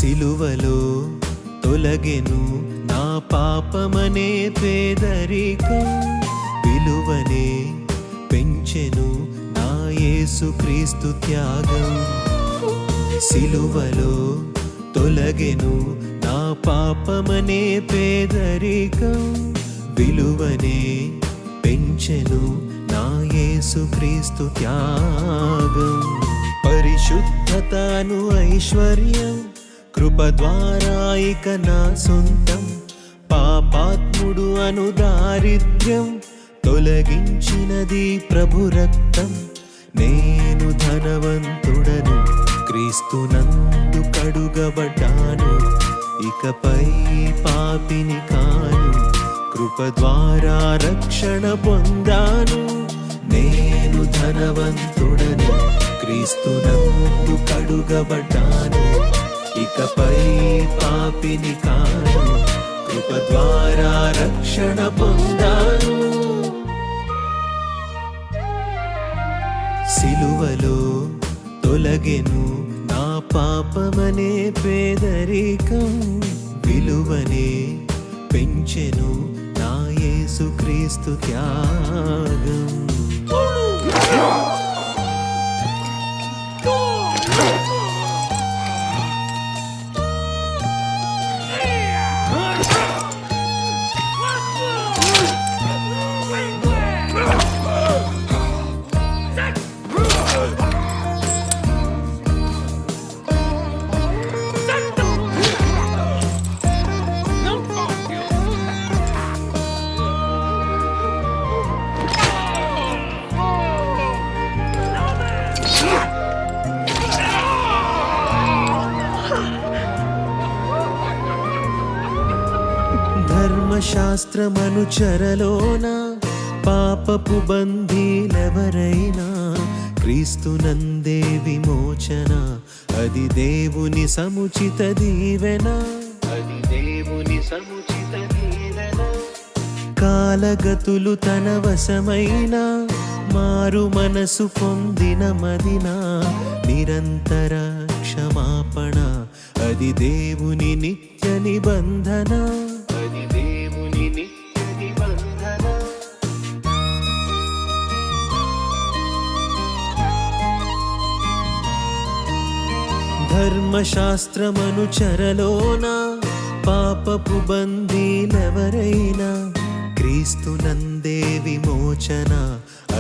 సిలువలో తొలగెను నా పాపమనే పేదరికం, విలువనే పెంచెను నా యేసుక్రీస్తు త్యాగం. సిలువలో తొలగెను నా పాపమనే పేదరికం, విలువనే పెంచెను నా యేసుక్రీస్తు త్యాగం. పరిశుద్ధతను ఐశ్వర్యం కృప ద్వారా ఇక నా సొంతం, పాపాత్ముడు అను దారిద్ర్యం తొలగించినది ప్రభు రక్తం. నేను ధనవంతుడను క్రీస్తునందు కడుగబడ్డాను, ఇకపై పాపిని కాను, కృప ద్వారా రక్షణ పొందాను. నేను ధనవంతుడను క్రీస్తునందు కడుగబడ్డాను, ఇకపై పాపిని కాను, కృప ద్వారా రక్షణ పొందాను. సిలువలో తొలగెను నా పాపమనే పేదరికం, విలువనే పెంచెను నా యేసుక్రీస్తు త్యాగం. ధర్మశాస్త్రమనుచరలోన పాపపు బంధీలెవరైనా, క్రీస్తునందే విమోచన అది దేవుని సముచిత దీవెన, అది దేవుని సముచిత దీవెన. కాలగతులు తన వశమైన మారు మనసు పొందిన మదిన, నిరంతర క్షమాపణ అది దేవుని నిత్య నిబంధన, అది దేవుని నిత్య నిబంధన. ధర్మశాస్త్రమనుచరలోన పాపపు బంధీలెవరైనా, క్రీస్తునందే విమోచన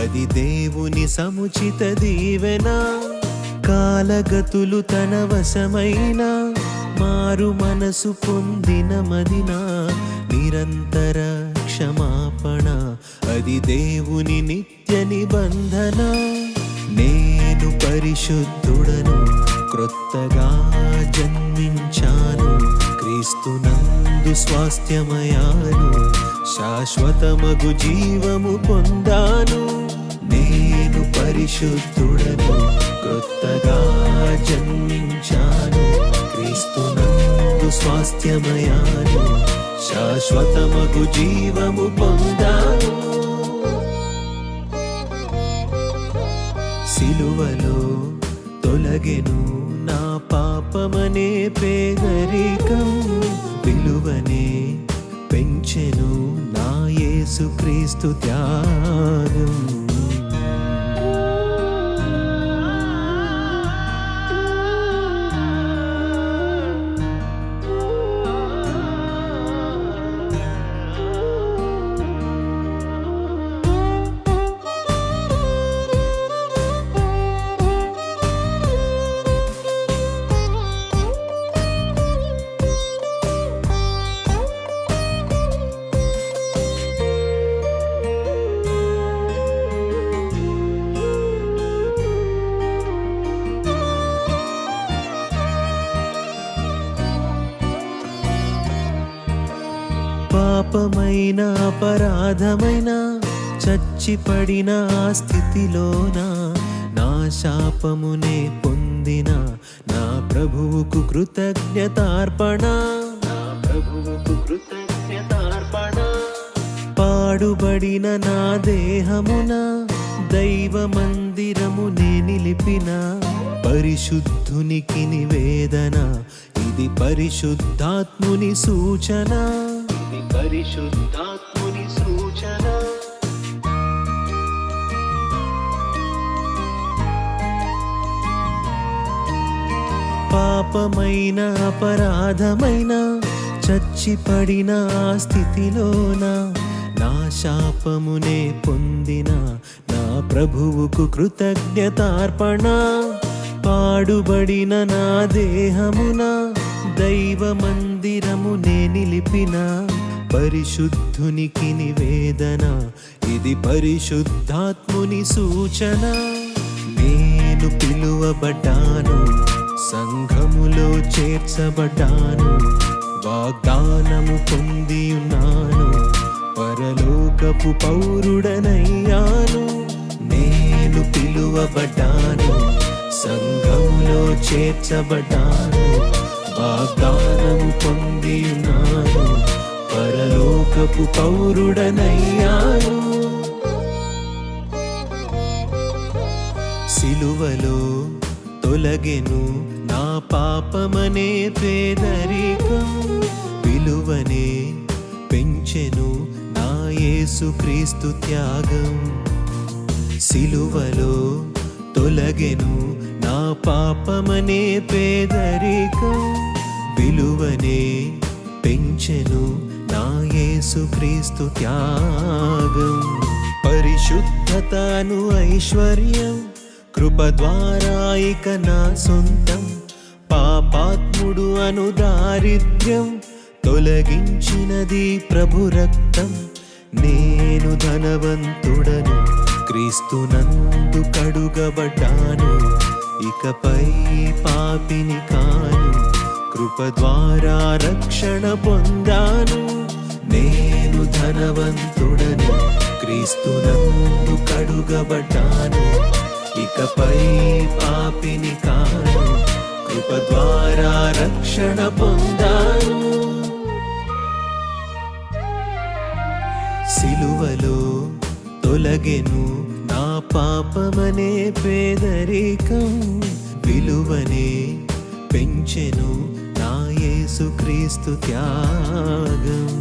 అది దేవుని సముచిత దీవెన. కాలగతులు తన వశమైన మారు మనసు పొందిన మదిన, నిరంతర క్షమాపణ అది దేవుని నిత్య నిబంధన. నేను పరిశుద్ధుడను క్రొత్తగా జన్మించాను, క్రీస్తునందు స్వాస్థ్యమయాను, శాశ్వతమగు జీవము పొందాను. నేను పరిశుద్ధుడను క్రొత్తగా జన్మించాను, క్రీస్తునందు స్వాస్థ్యమయాను, శాశ్వతమగు జీవము పొందాను. సిలువలో తొలగెను నా పాపమనే పేదరికం, విలువనే పెంచెను నా యేసుక్రీస్తు త్యాగం. పాపమైన అపరాధమైన చచ్చిపడిన ఆ స్థితిలోన, నా శాపమునే పొందిన నా ప్రభువుకు కృతజ్ఞతార్పణ, నా ప్రభువుకు కృతజ్ఞతార్పణ. పాడుబడిన నా దేహమున దైవ మందిరమునే నిలిపిన పరిశుద్ధునికి నివేదన, ఇది పరిశుద్ధాత్ముని సూచన, ఇది పరిశుద్ధాత్ముని సూచన. పాపమైన అపరాధమైన చచ్చిపడిన ఆ స్థితిలోన నా శాపమునే పొందిన నా ప్రభువుకు కృతజ్ఞతార్పణ. పాడుబడిన నా దేహమున దైవ మందిరమునే నిలిపిన పరిశుద్ధునికి నివేదన, ఇది పరిశుద్ధాత్ముని సూచన. నేను పిలువబడ్డాను, సంఘములో చేర్చబడ్డాను, వాగ్దానము పొంది ఉన్నాను, పరలోకపు పౌరుడనయ్యాను. నేను పిలువబడ్డాను, సంఘములో చేర్చబడ్డాను, వాగ్దానము పొంది ఉన్నాను, పరలోకపు పౌరుడనయ్యాను. సిలువలో తొలగెను నా పాపమనే పేదరికం, విలువనే పెంచెను నా యేసుక్రీస్తు త్యాగం. సిలువలో తొలగెను నా పాపమనే పేదరికం, విలువనే పెంచెను నా యేసుక్రీస్తు త్యాగం. పరిశుద్ధతను ఐశ్వర్యం, కృప ద్వారా ఇక నా సొంతం. పాపాత్ముడు అను దారిద్ర్యం తొలగించినది ప్రభు రక్తం. నేను ధనవంతుడను, క్రీస్తునందు కడుగబడ్డాను, ఇకపై పాపిని కాను, కృప ద్వారా రక్షణ పొందాను. నేను ధనవంతుడను, క్రీస్తునందు కడుగబడ్డాను, ఇకపై పాపిని కాను, కృప ద్వారా రక్షణ పొందాను. సిలువలో తొలగెను నా పాపమనే పేదరికం, విలువనే పెంచెను నా యేసుక్రీస్తు త్యాగం.